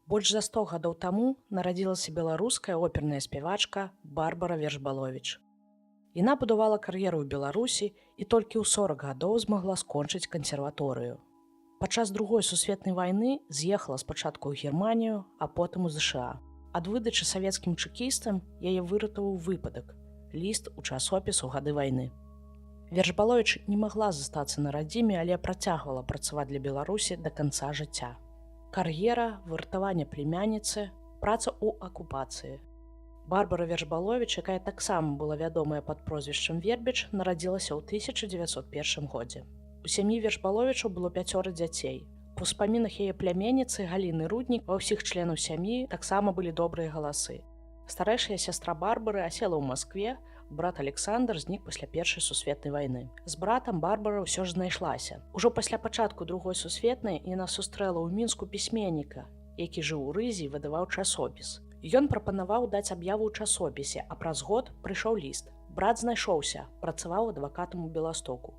Больш за 100 гадоў таму нарадзілася беларуская оперная спявачка Барбара Вершбаловіч. Яна будавала кар'еру ў Беларусі і толькі ў 40 гадоў змагла скончыць кансерваторыю. Падчас другой сусветнай вайны з'ехала спачатку ў Германію, а потым у ЗША. Ад выдачы савецкім чэкістам яе выратаваў выпадак – ліст у часопіс у гады вайны. Вершбаловіч не магла застацца на радзіме, але працягвала працаваць для Беларусі да канца жыцця. Кар'ера, выратаванне племянніцы, праца ў акупацыі. Барбара Вершбаловіч, якая таксама была вядомая пад прозвішчам Вербіч, нарадзілася ў 1901 годзе. У сям'і Вершбаловічаў было 5 дзяцей. Па ўспамінах яе пляменніцы Галіны Руднік ва ўсіх членаў сям'і таксама былі добрыя галасы. Старэйшая сястра Барбары асела ў Маскве, брат Александр знік пасля Першай сусветнай вайны. З братам Барбара ўсё ж знайшлася. Ужо пасля пачатку Другой сусветнай яна сустрэла ў Мінску пісьменніка, які жыў у Рызі і выдаваў часопіс. Ён прапанаваў даць аб'яву ў часопісе, а праз год прыйшоў ліст. Брат знайшоўся, працаваў адвакатам у Беластоку.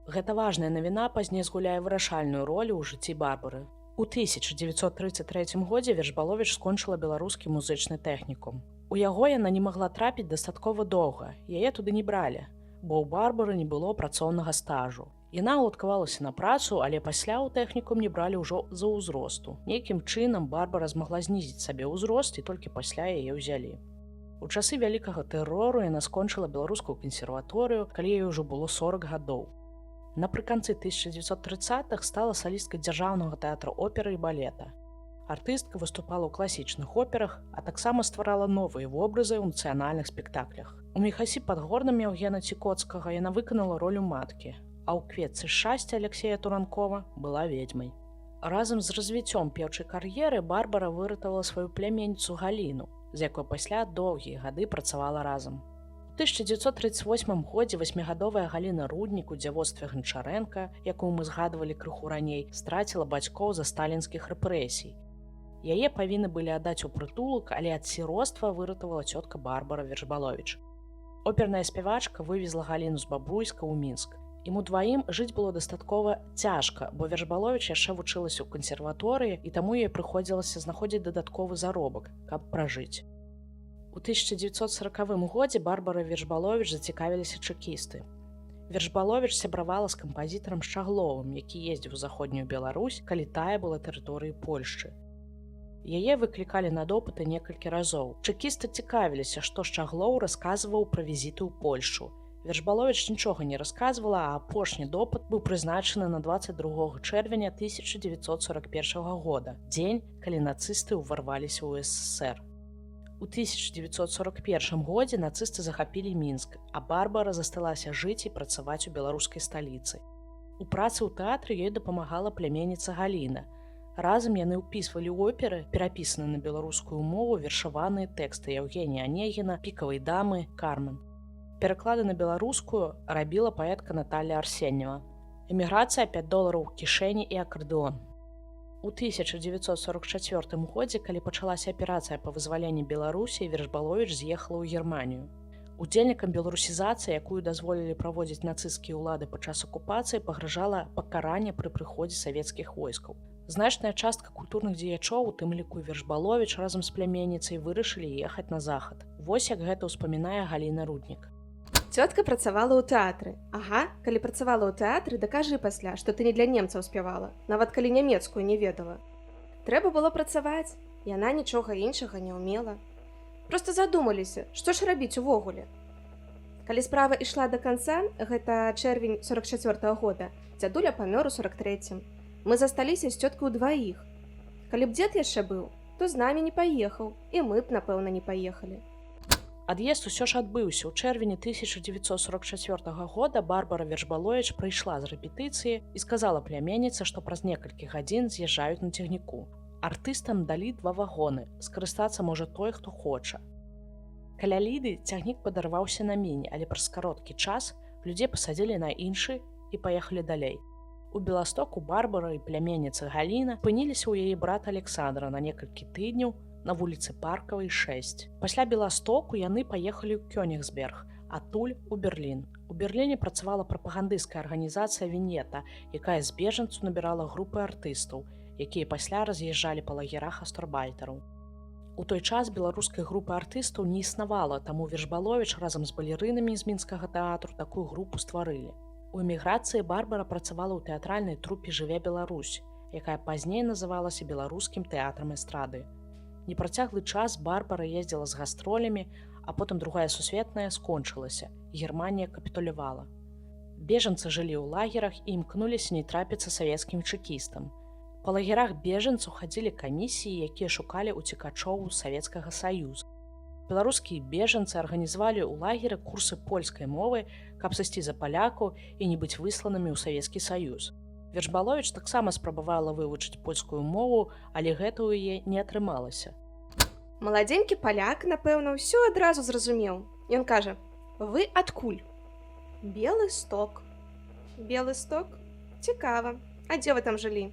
Гэта важная навіна пазней згуляе вырашальную ролю ў жыцці Барбары. У 1933 годзе Вершбаловіч скончыла беларускі музычны тэхнікум. У яго яна не магла трапіць дастаткова доўга, яе туды не бралі, бо ў Барбары не было працоўнага стажу. Яна ўладкавалася на працу, але пасля ў тэхнікум не бралі ўжо з-за ўзросту. Нейкім чынам Барбара змагла знізіць сабе ўзрост і толькі пасля яе ўзялі. У часы вялікага тэрору яна скончыла беларускую кансерваторыю, калі ёй ужо было 40 гадоў. Напрыканцы 1930-х стала салісткай дзяржаўнага тэатра оперы і балета. Артыстка выступала ў класічных операх, а таксама стварала новыя вобразы ў нацыянальных спектаклях. У Міхасі падгорным Яўгена Цікоцкага яна выканала ролю маткі, а ў кветцы шчасця Алексея Туранкова была ведьмай. Разам з развіццём пеўчай кар'еры Барбара выратавала сваю пляменніцу Галіну, з якой пасля доўгія гады працавала разам. У 1938 годзе 8гадовая Галіна Руднік у дзявоцтве Гончарэнка, якую мы згадвалі крыху раней, страціла бацькоў за сталінскіх рэпрэсій. Яе павінны былі аддаць у прытулак, але ад сіроцтва выратавала цётка Барбара Вершбаловіч. Оперная спявачка вывезла Галіну з Бабруйска ў Мінск. Ім удваім жыць было дастаткова цяжка, бо Вершбаловіч яшчэ вучылася ў кансерваторыі, і таму ёй прыходзілася знаходзіць дадатковы заробак, каб пражыць. У 1940 годзе Барбара Вершбаловіч зацікавіліся чэкісты. Вершбаловіч сябравала з кампазітарам Шчагловым, які ездзіў у заходнюю Беларусь, калі тая была тэрыторыяй Польшчы. Яе выклікалі на допыты некалькі разоў. Чэкісты цікавіліся, што Шчаглоў расказваў пра візіты ў Польшчу. Вершбаловіч нічога не расказвала, а апошні допыт быў прызначаны на 22 чэрвеня 1941 года, дзень, калі нацысты ўварваліся ў СССР. У 1941 годзе нацысты захапілі Мінск, а Барбара засталася жыць і працаваць у беларускай сталіцы. У працы ў тэатры ёй дапамагала пляменніца Галіна. Разам яны ўпісвалі ў оперы, перапісаны на беларускую мову, вершаваныя тэксты Яўгенія Анегіна, Пікавай дамы, Кармен. Пераклады на беларускую рабіла паэтка Наталля Арсеньева. Эміграцыя, $5 ў кішэні і акардэон. У 1944 годзе, калі пачалася аперацыя па вызваленні Беларусі, Вершбаловіч з'ехала ў Германію. Удзельнікам беларусізацыі, якую дазволілі праводзіць нацысцкія ўлады падчас акупацыі, пагражала пакаранне пры прыходзе савецкіх войскаў. Значная частка культурных дзеячоў, у тым ліку Вершбаловіч разам з пляменніцай вырашылі ехаць на захад. Вось як гэта ўспамінае Галіна Руднік. Цётка працавала ў тэатры. Ага, калі працавала ў тэатры, дакажы пасля, што ты не для немцаў спявала, нават калі нямецкую не ведала. Трэба было працаваць, яна нічога іншага не ўмела. Проста задумаліся, што ж рабіць увогуле. Калі справа ішла да канца, гэта чэрвень 44-го года, дзядуля памёр у 43-м. Мы засталіся з цёткай удваіх. Калі б дзед яшчэ быў, то з намі не паехаў, і мы б, напэўна, не паехалі. Ад'езд усё ж адбыўся. У чэрвені 1944 года Барбара Вершбаловіч прыйшла з рэпетыцыі і сказала пляменніцы, што праз некалькі гадзін з'язджаюць на цягніку. Артыстам далі 2 вагоны, скарыстацца можа той, хто хоча. Каля Ліды цягнік падарваўся на міне, але праз кароткі час людзей пасадзілі на іншы і паехалі далей. У Беластоку Барбара і пляменніца Галіна спыніліся ў яе брата Александра на некалькі тыдняў на вуліцы Паркавай, 6. Пасля Беластоку яны паехалі ў Кёнігсберг, адтуль у Берлін. У Берліне працавала прапагандысцкая арганізацыя «Вінета», якая з бежанцу набірала групы артыстаў, якія пасля раз'язджалі па лагерах астарбайтараў. У той час беларускай групы артыстаў не існавала, таму Вершбаловіч разам з балерынамі з мінскага тэатру такую групу стварылі. У эміграцыі Барбара працавала ў тэатральнай трупе «Жыве Беларусь», якая пазней называлася беларускім тэатрам эстрады. Непрацяглы час Барбара ездзіла з гастролямі, а потым Другая сусветная скончылася, Германія капітулявала. Бежанцы жылі ў лагерах і імкнуліся не трапіцца савецкім чэкістам. Па лагерах бежанцаў хадзілі камісіі, якія шукалі ўцекачоў з Савецкага Саюза. Беларускія бежанцы арганізавалі ў лагеры курсы польскай мовы, каб сысці за палякаў і не быць высланымі ў Савецкі Саюз. Вершбаловіч таксама спрабавала вывучыць польскую мову, але гэта ў яе не атрымалася. Маладзенькі паляк, напэўна, ўсё адразу зразумеў. Ён кажа: «Вы адкуль?» «Белысток». «Белысток? Цікава. А дзе вы там жылі?»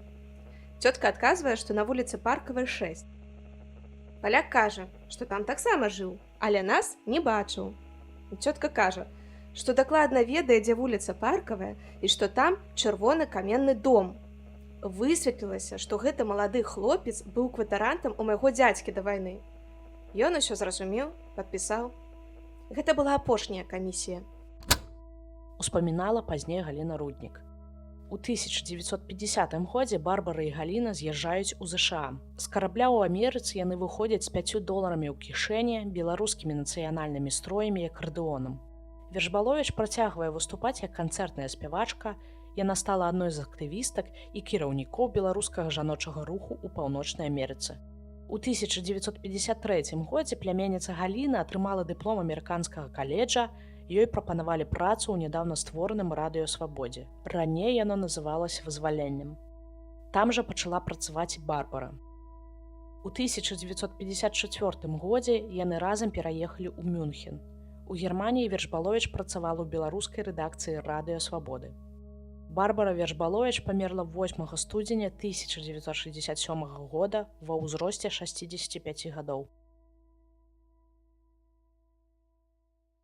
Цётка адказвае, што на вуліцы Паркавай 6. Паляк кажа, што там таксама жыў, але нас не бачыў. Цётка кажа, што дакладна ведае, дзе вуліца Паркавая і што там чырвоны каменны дом. Высветлілася, што гэты малады хлопец быў кватарантам у майго дзядзькі да вайны. Ён усё зразумеў, падпісаў. Гэта была апошняя камісія. Успамінала пазней Галіна Руднік. У 1950 годзе Барбара і Галіна з'язджаюць у ЗША. З карабля ў Амерыцы яны выходзяць з $5 ў кішэні, беларускімі нацыянальнымі строямі і акардэонам. Вершбаловіч працягвае выступаць як канцэртная спявачка, яна стала адной з актывістак і кіраўнікоў беларускага жаночага руху ў Паўночнай Амерыцы. У 1953 годзе пляменніца Галіна атрымала дыплом амерыканскага каледжа, ёй прапанавалі працу ў нядаўна створаным радыё «Свабодзе». Раней яно называлася «Вызваленнем». Там жа пачала працаваць і Барбара. У 1954 годзе яны разам пераехалі ў Мюнхен. У Германіі Вершбаловіч працавала ў беларускай рэдакцыі радыё «Свабоды». Барбара Вершбаловіч памерла 8 студзеня 1967 года ва ўзросце 65 гадоў.